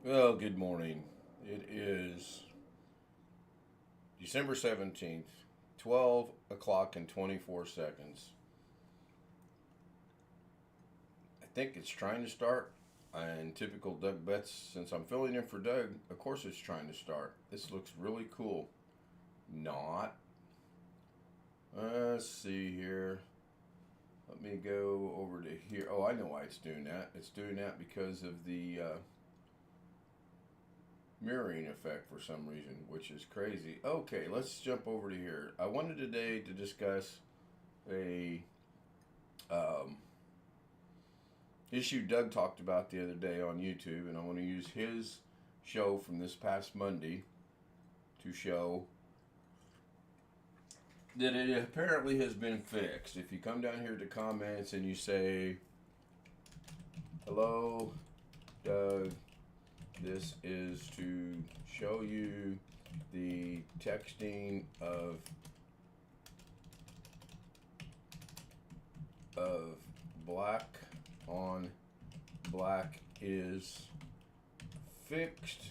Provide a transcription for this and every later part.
Well, good morning. It is December 17th, 12 o'clock and 24 seconds. I think it's trying to start. And typical Doug Betts, since I'm filling in for Doug, of course it's trying to start. This looks really cool. Not. Let's see here. Let me go over to here. Oh, I know why it's doing that. It's doing that because of the mirroring effect for some reason, which is crazy. Okay, let's jump over to here. I wanted today to discuss a issue Doug talked about the other day on YouTube, and I want to use his show from this past Monday to show that it apparently has been fixed. If you come down here to comments and you say, "Hello, Doug, this is to show you the texting of black on black is fixed,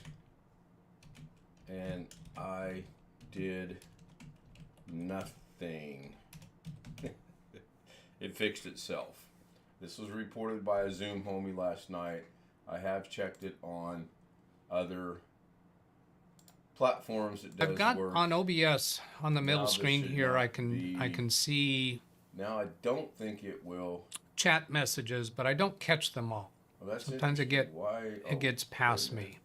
and I did nothing." It fixed itself. This was reported by a Zoom homie last night. I have checked it on other platforms. It does I've got work. on OBS on the middle Now, this screen should here. not I can see Now, I don't think it will. chat messages, but I don't catch them all. Well, that's Sometimes Why? it gets past me.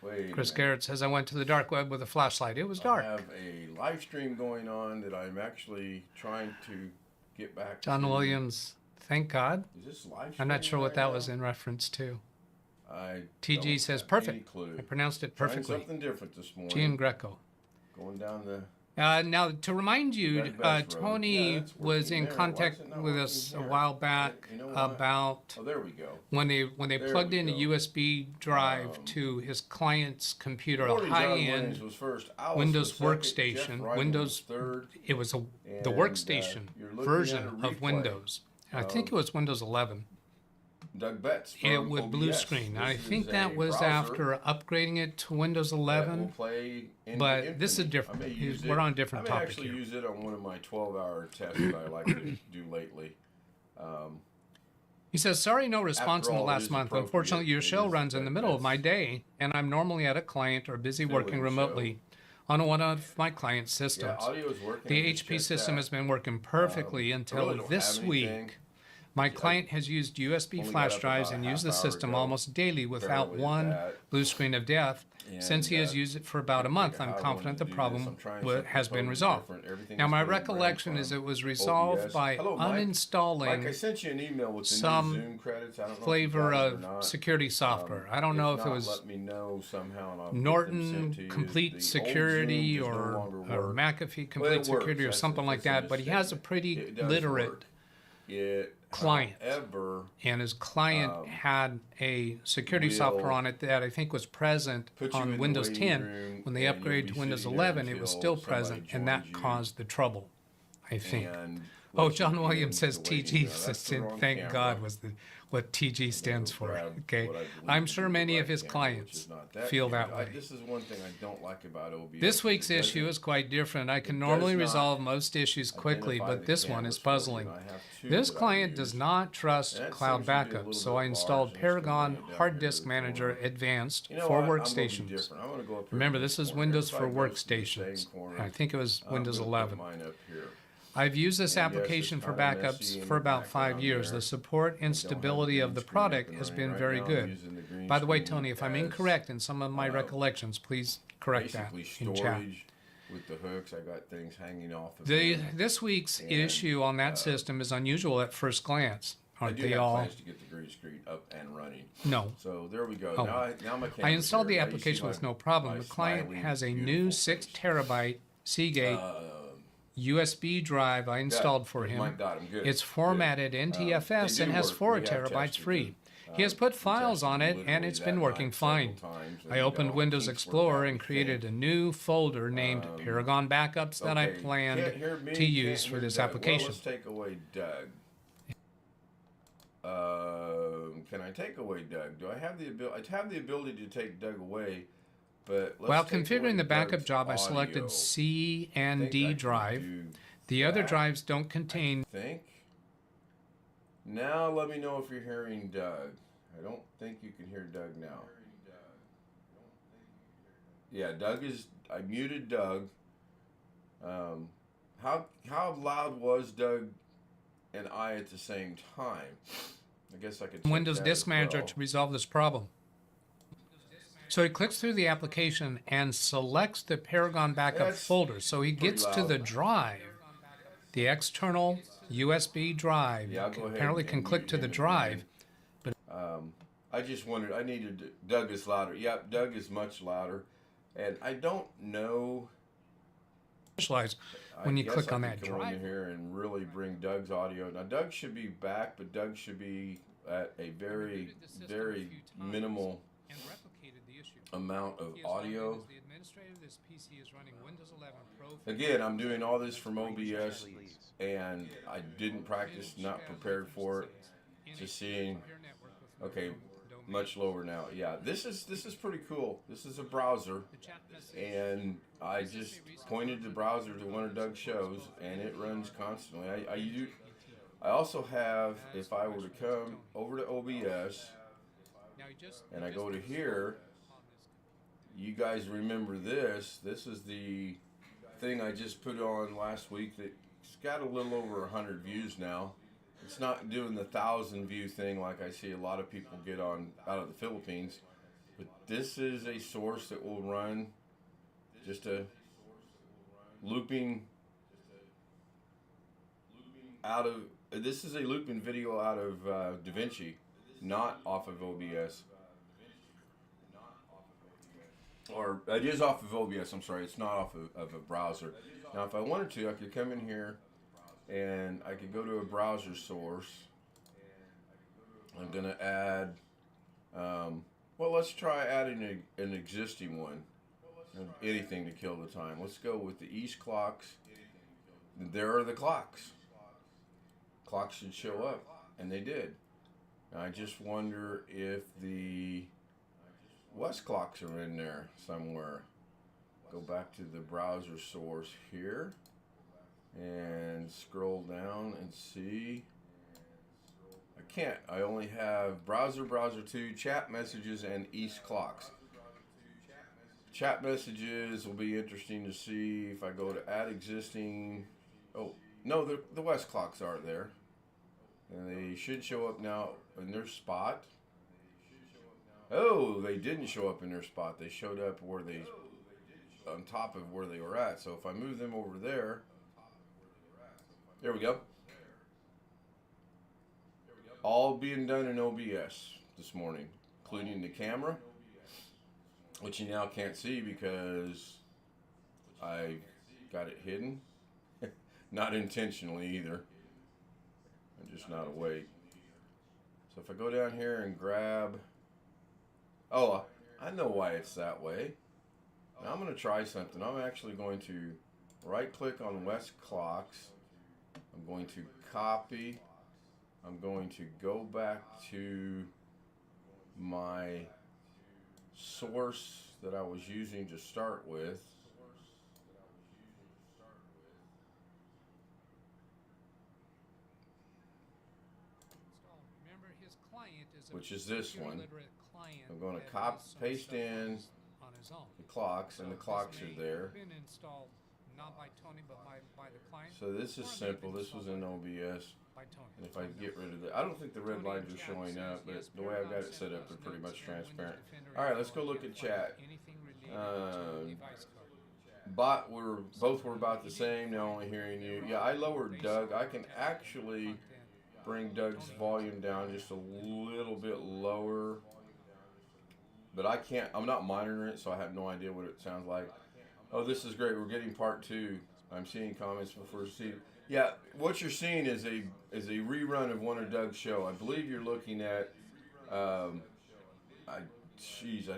Wait. Chris Garrett says I went to the dark web with a flashlight. It was dark. I have a live stream going on that I'm actually trying to get back John to. Williams, thank God. Is this live? I'm not sure what right that now? was in reference to. I TG don't says have perfect. any clue. I pronounced it Trying perfectly. something different this morning. Gian Greco. Going down the. Now, to remind you, Doug Betts Road. Yeah, Tony that's was working in there. Why contact is it not with working us a here? while back You know what? about Oh, there we go. when they There plugged we in a go. USB drive to his client's computer, a Morning, John high-end Williams was first. Alice Windows was second. Jeff workstation. Ryan Windows was third. It was the And, workstation you're looking version at a of replay Windows. And I think it was Windows 11. Doug Betts It from with blue OBS. screen. This I is think a that was browser after upgrading it to Windows that will 11. play into But this is Infinity. different. I may use We're it- on a different I may topic actually here. use it on one of my 12-hour tests that I like to do lately. He says, sorry, no response in the all, it last is month. appropriate. Unfortunately, your It show is runs in the Doug middle of my Betts. day, and I'm normally at a client or busy working Fill-in show. remotely on one of my client Yeah, systems. audio is working. The I just HP checked system that. has been working perfectly I until really don't this have anything. week. My client has used USB only got flash up drives about and a used half the hour system ago. almost daily without Apparently one that. blue screen of death. Since he has And, used it for about a month, how I'm I wanted confident to the do this. problem I'm trying something has been totally resolved. different. Everything Now, is my being ran recollection is from it was resolved OBS. by Hello, Mike. Mike, I uninstalling sent you an email with the some new Zoom credits. I don't know if you flavor got it or of not. security software. I don't know if it not, was let me know somehow, and I'll get them Norton sent to you. The Complete old Security Zoom does no or longer work. McAfee Well, Complete it works. Security or That's something like a that, but he has a misstatement. pretty It does literate work. It, client. however, and his client had a security will software on it that I think was present put you in on the Windows waiting 10. room, When they and you'll upgraded be to Windows sitting there 11, it was until still somebody present, and that joins you caused the trouble, I think. and Oh, lets you John in Williams says the waiting TG room. Now, that's the wrong thank camera. God was what TG stands for. Grab Okay, what I believe I'm to sure be the many of right his camera, which clients is not that feel camera. that way. This is one thing I don't like about OBS. This week's It issue doesn't is quite different. I can it normally does not resolve most issues quickly, identify but the this one cameras is for you. puzzling. I have two This that I client does use. not trust That cloud seems to be a backup, little so I bit installed large. I'm just gonna Paragon bring it down Hard here Disk to the Manager corner. Advanced You know for what? I'm gonna be workstations. different. I'm gonna go up here Remember, to this is corner. Windows for Everybody goes to the same workstations. corner. I think it was I'm Windows gonna put 11. mine up here. I've used this And yes, application it's for kinda backups messy in for the about 5 background years. there. The support I don't and have the stability green of the screen up product and has running been right very now. I'm good. using the green By the way, screen Tony, if I'm as, incorrect in some of my recollections, please correct that basically in chat. storage with the hooks. I got things hanging off of them. This week's And, issue on that system is unusual at first glance. I Aren't do they have all? plans to get the green screen up and running. No. So there we go. Oh. Now my I camera's installed the here. Now you see application my- with no problem. my The client smiley, has a new beautiful 6 face. terabyte Seagate USB drive I installed for him. Mike got 'em good. It's formatted NTFS They and do has work. 4 We have terabytes tested free. them. He has put We files tested on them it, and literally it's that been night working several fine. times, I and, opened Windows kinks worked Explorer out, and we created think. a new folder named Paragon Backups that I Okay, planned can't hear me, to use can't for hear this Doug. application. Well, let's take away Doug. Can I take away Doug? Do I have the ability? I have the ability to take Doug away, but let's While take away configuring the backup Doug's job, I audio. selected C I and think I D can drive. do The other that. drives don't I contain. think. Now let me know if you're hearing Doug. I don't think you can hear Doug now. Yeah, Doug is. I muted Doug. How loud was Doug and I at the same time? I guess I could check Windows that Disk as Manager well. to resolve this problem. So he clicks through the application and selects the Paragon backup That's folder. So he pretty gets to loud. the drive, the external USB drive. Yeah, I'll go ahead Apparently and can click mute to the him drive. again. I just wondered. I needed Doug is louder. Yep, Doug is much louder, and I don't know. Visualize I when you guess click I on could that come drive. in here and really bring Doug's audio. Now Doug should be back, but Doug should be at a very, very minimal amount of audio. Again, I'm doing all this from OBS, and I didn't practice, not prepared for it. Just seeing, okay, much lower now. Yeah, this is pretty cool. This is a browser, and I just pointed the browser to one of Doug's shows, and it runs constantly. I also have, if I were to come over to OBS, and I go to here, you guys remember this. This is the thing I just put on last week that's got a little over 100 views now. It's not doing the 1,000 view thing like I see a lot of people get on out of the Philippines, but this is a source that will run just a looping out of. This is a looping video out of DaVinci, not off of OBS. Or it is off of OBS. I'm sorry, it's not off of a browser. Now, if I wanted to, I could come in here and I could go to a browser source. I'm gonna add. Well, let's try adding an existing one. Anything to kill the time. Let's go with the East clocks. There are the clocks. Clocks should show up, and they did. I just wonder if the West clocks are in there somewhere. Go back to the browser source here and scroll down and see. I can't. I only have browser 2, chat messages, and East clocks. Chat messages will be interesting to see if I go to add existing. Oh, no, the West clocks are there. And they should show up now in their spot. Oh, they didn't show up in their spot. They showed up where they, on top of where they were at. So if I move them over there, there we go. All being done in OBS this morning, including the camera, which you now can't see because I got it hidden. Not intentionally either. I'm just not awake. So if I go down here and grab... Oh, I know why it's that way. Now I'm going to try something. I'm actually going to right-click on West Clocks. I'm going to copy. I'm going to go back to my source that I was using to start with. Which is this one. I'm going to paste in the clocks, and the clocks are there. So this is simple. This was in OBS. And if I get rid of the, I don't think the red lines are showing up, but the way I've got it set up, they're pretty much transparent. All right, let's go look at chat. Both were about the same. Now only hearing you. Yeah, I lowered Doug. I can actually bring Doug's volume down just a little bit lower, but I can't. I'm not monitoring it, so I have no idea what it sounds like. Oh, this is great. We're getting part 2. I'm seeing comments before see. Yeah, what you're seeing is a rerun of one of Doug's show. I believe you're looking at. I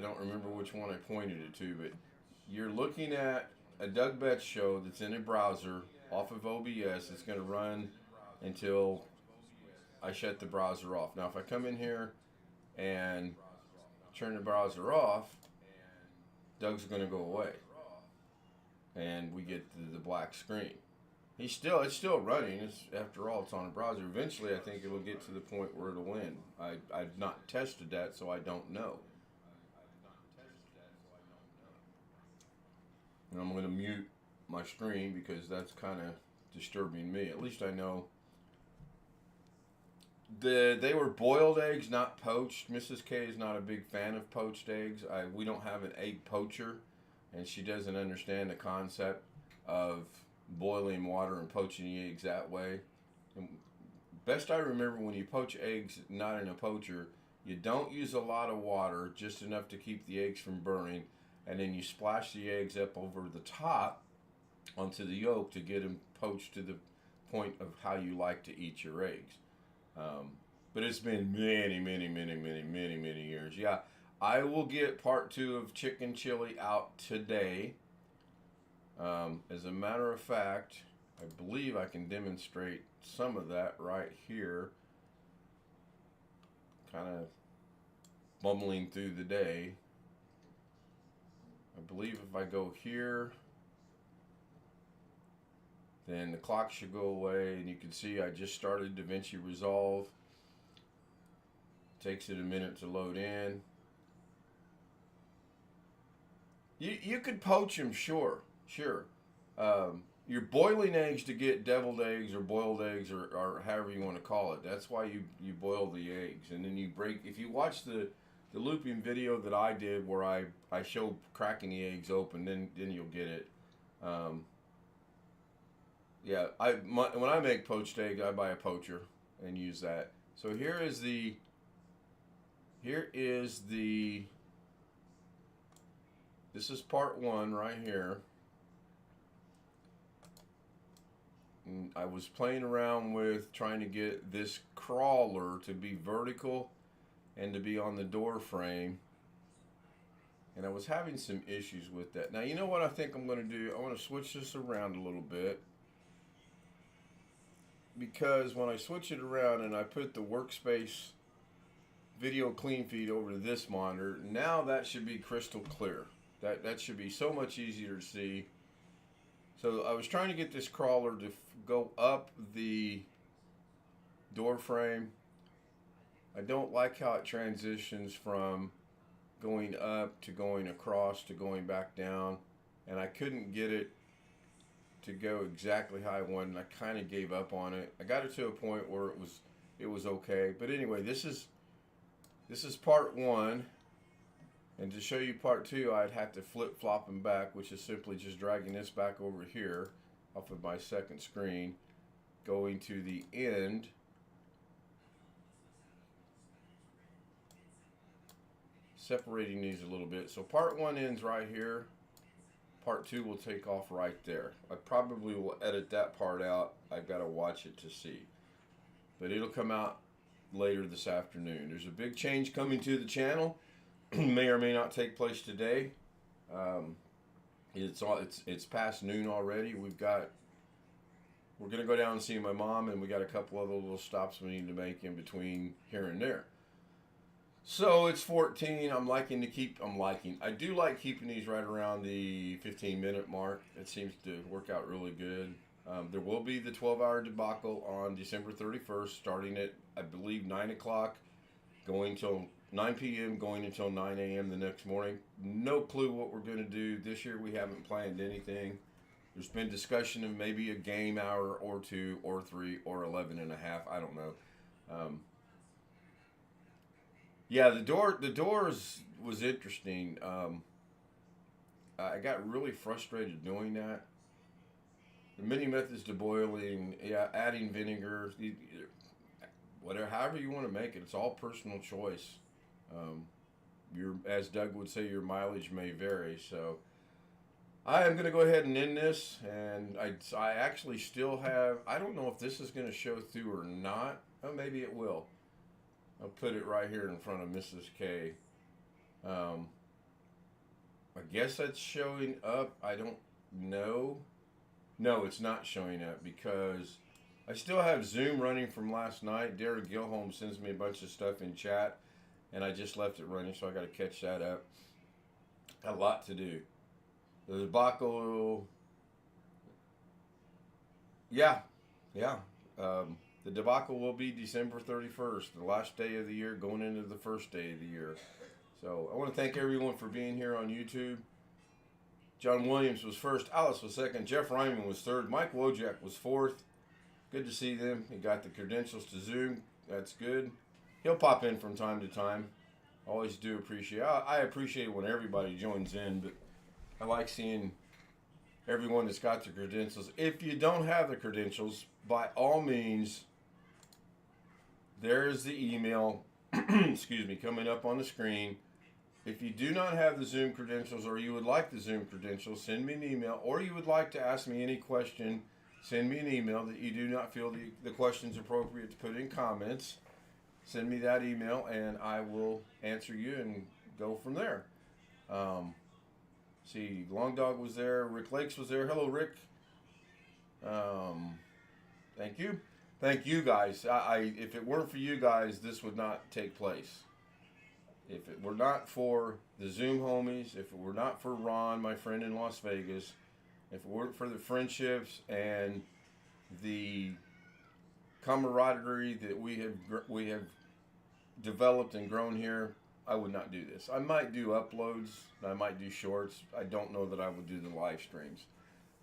don't remember which one I pointed it to, but you're looking at a Doug Betts show that's in a browser off of OBS. It's going to run until I shut the browser off. Now if I come in here and turn the browser off, Doug's going to go away, and we get the black screen. It's still running. After all, it's on a browser. Eventually, I think it'll get to the point where it'll end. I've not tested that, so I don't know. And I'm going to mute my screen because that's kind of disturbing me. At least I know. They were boiled eggs, not poached. Mrs. K is not a big fan of poached eggs. We don't have an egg poacher, and she doesn't understand the concept of boiling water and poaching the eggs that way. And best I remember, when you poach eggs not in a poacher, you don't use a lot of water, just enough to keep the eggs from burning, and then you splash the eggs up over the top onto the yolk to get them poached to the point of how you like to eat your eggs. But it's been many years. Yeah, I will get part 2 of chicken chili out today. As a matter of fact, I believe I can demonstrate some of that right here. Kind of bumbling through the day. I believe if I go here, then the clock should go away, and you can see I just started DaVinci Resolve. Takes it a minute to load in. You could poach them, sure. You're boiling eggs to get deviled eggs or boiled eggs, or however you want to call it. That's why you boil the eggs, and then you break. If you watch the looping video that I did where I show cracking the eggs open, then you'll get it. Yeah, when I make poached egg, I buy a poacher and use that. So here is the this is part 1 right here. And I was playing around with trying to get this crawler to be vertical and to be on the door frame, and I was having some issues with that. Now, you know what I think I'm going to do? I want to switch this around a little bit, because when I switch it around and I put the workspace video clean feed over to this monitor, now that should be crystal clear. That should be so much easier to see. So I was trying to get this crawler to go up the door frame. I don't like how it transitions from going up to going across to going back down, and I couldn't get it to go exactly how I wanted, and I kind of gave up on it. I got it to a point where it was okay. But anyway, this is part 1, and to show you part 2, I'd have to flip-flop them back, which is simply just dragging this back over here off of my second screen, going to the end, separating these a little bit. So part 1 ends right here. Part 2 will take off right there. I probably will edit that part out. I've got to watch it to see. But it'll come out later this afternoon. There's a big change coming to the channel. May or may not take place today. It's past noon already. We're gonna go down and see my mom, and we got a couple other little stops we need to make in between here and there. So it's 14. I do like keeping these right around the 15-minute mark. It seems to work out really good. There will be the 12-hour debacle on December 31st, starting at, I believe, 9 o'clock, going till 9 p.m., going until 9 a.m. the next morning. No clue what we're going to do. This year we haven't planned anything. There's been discussion of maybe a game hour or 2 or 3 or 11 and a half. I don't know. Yeah, the doors was interesting. I got really frustrated doing that. The many methods to boiling, yeah, adding vinegar, whatever, however you want to make it, it's all personal choice. As Doug would say, your mileage may vary. So I am going to go ahead and end this, and I actually still have, I don't know if this is going to show through or not. Oh, maybe it will. I'll put it right here in front of Mrs. K. I guess that's showing up. I don't know. No, it's not showing up because I still have Zoom running from last night. Derek Gilholm sends me a bunch of stuff in chat, and I just left it running, so I got to catch that up. A lot to do. The debacle. Yeah, yeah. The debacle will be December 31st, the last day of the year, going into the first day of the year. So I want to thank everyone for being here on YouTube. John Williams was first, Alice was second, Jeff Ryman was third, Mike Wojak was fourth. Good to see them. He got the credentials to Zoom. That's good. He'll pop in from time to time. Always do appreciate. I appreciate when everybody joins in, but I like seeing everyone that's got the credentials. If you don't have the credentials, by all means, there's the email, excuse me, coming up on the screen. If you do not have the Zoom credentials or you would like the Zoom credentials, send me an email. Or you would like to ask me any question, send me an email that you do not feel the question's appropriate to put in comments. Send me that email and I will answer you and go from there. See, Long Dog was there. Rick Lakes was there. Hello, Rick. Thank you. Thank you guys. If it weren't for you guys, this would not take place. If it were not for the Zoom homies, if it were not for Ron, my friend in Las Vegas, if it weren't for the friendships and the camaraderie that we have developed and grown here, I would not do this. I might do uploads, I might do shorts. I don't know that I would do the live streams.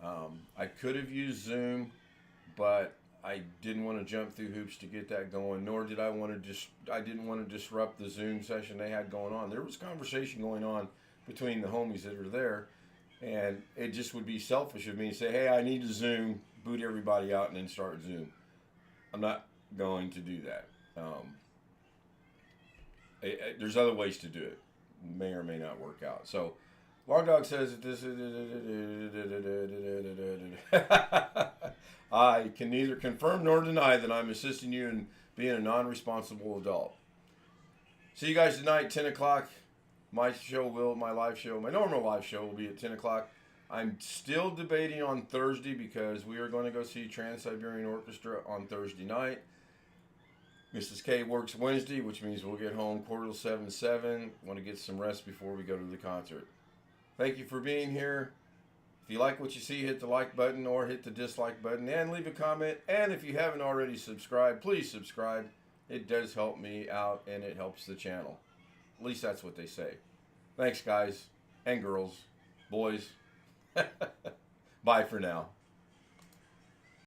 I could have used Zoom, but I didn't want to jump through hoops to get that going, nor did I want to I didn't want to disrupt the Zoom session they had going on. There was conversation going on between the homies that are there, and it just would be selfish of me to say, hey, I need to Zoom, boot everybody out, and then start Zoom. I'm not going to do that. There's other ways to do it. May or may not work out. So, Long Dog says that this I can neither confirm nor deny that I'm assisting you in being a non-responsible adult. See you guys tonight, 10 o'clock. My normal live show will be at 10 o'clock. I'm still debating on Thursday because we are going to go see Trans-Siberian Orchestra on Thursday night. Mrs. K works Wednesday, which means we'll get home 6:45, Want to get some rest before we go to the concert. Thank you for being here. If you like what you see, hit the like button or hit the dislike button and leave a comment. And if you haven't already subscribed, please subscribe. It does help me out and it helps the channel. At least that's what they say. Thanks, guys and girls, boys. Bye for now.